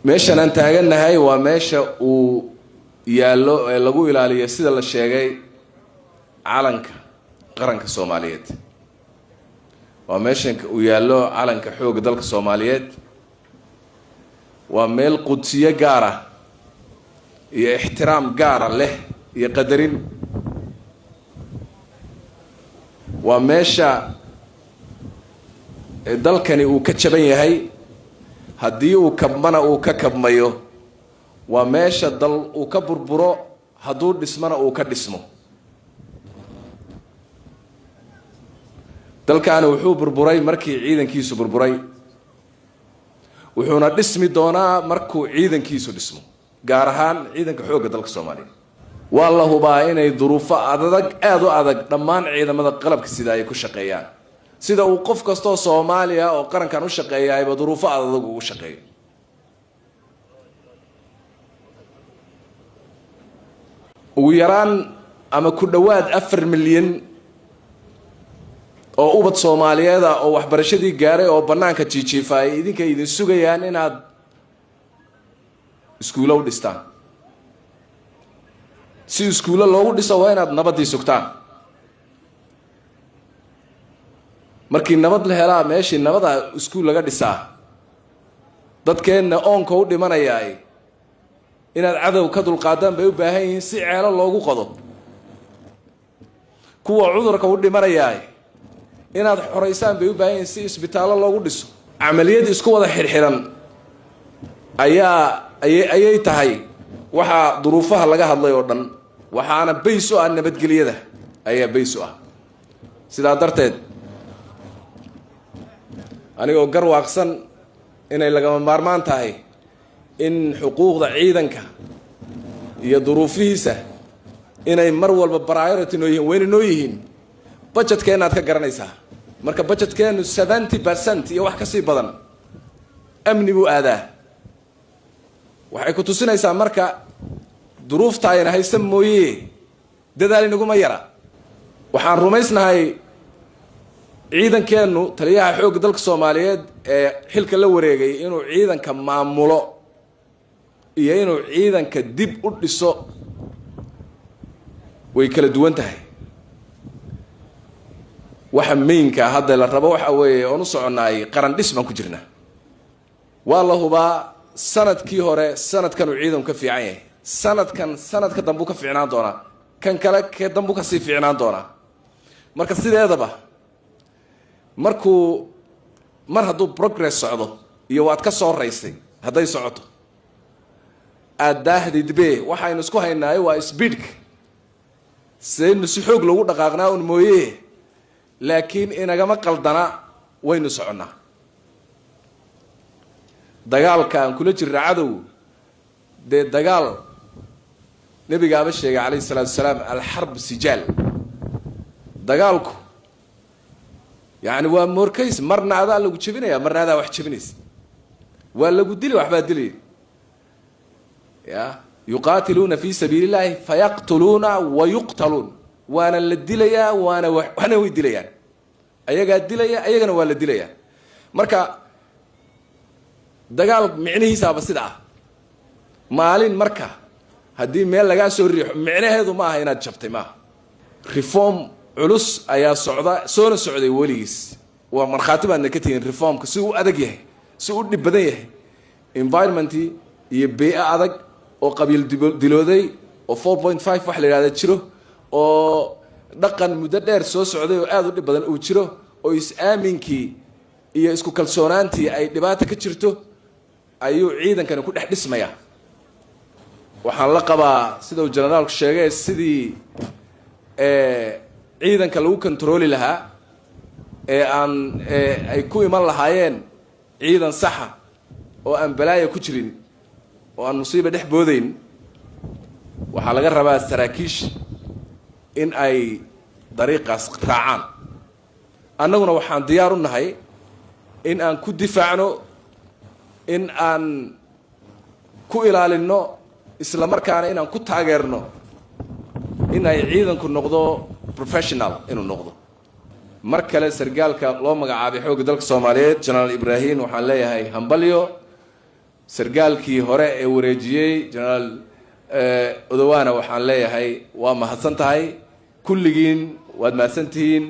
meeshan aan taagannahay waa meesha uu yaallo ee lagu ilaaliyo sida la sheegay calanka qaranka Soomaaliyeed. waa meeshan uu yaallo calanka xoogga dalka Soomaaliyeed. waa meel qudsiye gaar ah iyo ixtiraam gaar ah leh iyo qadarin. waa meesha dalkani uu ka jaban yahay haddii uu kabmana uu ka kabmayo. waa meesha dal uu ka burburo hadduu dhismana uu ka dhismo. dalkaani wuxuu burburay markii ciidankiisu burburay, wuxuuna dhismi doonaa markuu ciidankiisu dhismo, gaar ahaan ciidanka xoogga dalka Soomaaliya. waa la hubaa inay duruufo adag aad u adag dhammaan ciidamada qalabka sida ay ku shaqeeyaan, sida uu qof kastoo Soomaaliya oo qarankan u shaqeeyayba duruufo adag ugu shaqeeyo. ugu yaraan ama ku dhawaad 4 milyan oo ubad Soomaaliyeed ah oo waxbarashadii gaaray oo banaanka jiijiifay idinka idin sugayaan inaad iskuulo u dhistaan. si iskuulo loogu dhiso waa inaad nabadii sugtaan. markii nabad la helaa meeshii nabada iskuul laga dhisaa, dadkeenna oonka u dhimanayay inaad cadow ka dulqaadaan bay u baahan yihiin si ceelo loogu qodo. kuwa cudurka u dhimanayay inaad xoreysaan bay u baahan yihiin si isbitaallo loogu dhiso. camaliyad isku wada xirxiran ayay tahay waxa duruufaha laga hadlay oo dhan, waxaana bays u ah nabadgelyada ayaa bays u ah. sidaa darteed anigoo garwaaqsan inay lagama maarmaan tahay in xuquuqda ciidanka iyo duruufihiisa inay mar walba priority noo yihiin, wayna noo yihiin. budgetkeenna aad ka garanaysaa, marka budgetkeennu 70% iyo wax ka sii badan amni buu aadaa. waxay ku tusinaysaa marka duruufta ayna haysan mooyee dadaal inaguma yara. waxaan rumaysnahay ciidankeennu taliyaha xoogga dalka Soomaaliyeed ee xilka la wareegay inuu ciidanka maamulo iyo inuu ciidanka dib u dhiso way kala duwan tahay. waxa meynka hadda la rabo waxa weeye oo u soconaay qaran dhis baan ku jirnaa. waa la hubaa sanadkii hore sanadkan uu ciidanku ka fiican yahay, sanadka dambu ka fiicnaan doonaa, kan kale ka dambu ka sii fiicnaan doonaa. marka sideedaba mar hadduu progress socdo iyo waad ka soo raysay hadday socoto aad daahdidbe waxaynu isku haynaay waa speedka saynu si xoog lagu dhaqaaqnaa un mooyee laakiin inagama qaldana waynu soconnaa. dagaalka aan kula jirna cadow dee dagaal nabigaaba sheegay calayhi salaatu wasalaam alxarb sijaal. dagaalku يعني ومركز مرنا هذا اللي جبنا يا مرنا هذا واحد جبنيس ولا قد لي واحد بدلي يا يقاتلون في سبيل الله فيقتلون ويقتلون وانا اللي دليا وانا ويدليا ايغا دليا ايغنا ولا دليا marka dagaal micnihiisa ba sida maalin marka hadii meel laga soo riixo micnaheedu ma aha inaad jabtay ma reform culus ayaa soo socday waligiis. waa marxaati baan ka tiin reformka si uu adag yahay, si uu dhib badan yahay. environment iyo bee'a adag oo qabiil dilooday oo 4.5 wax la yiraahdo jiro oo dhaqan muddo dheer soo socday oo aad u dhib badan uu jiro oo is-aaminkii iyo isku kalsoonaantii ay dhibaato ka jirto ayuu ciidankani ku dhex dhismaya. waxaan la qabaa sida uu generaalku sheegay sidii ciidanka lagu controli lahaa aan ay ku iman lahaayeen ciidan saxa oo aan balaayo ku jirin oo aan musiibo dhex boodayn. waxaa laga rabaa saraakiish in ay dariiqaas raacaan. annaguna waxaan diyaar u nahay in aan ku difaacno, in aan ku ilaalino, isla markaana in aan ku taageerno in ay ciidanku noqdo professional inuu noqdo. mar kale sargaalka loo magacaabay xoogga dalka Soomaaliyeed General Ibrahim waxaan leeyahay hambalyo. sargaalkii hore ee wareejiyey generaal odawaana waxaan leeyahay waa mahadsan tahay kulligiin waad mahadsantihiin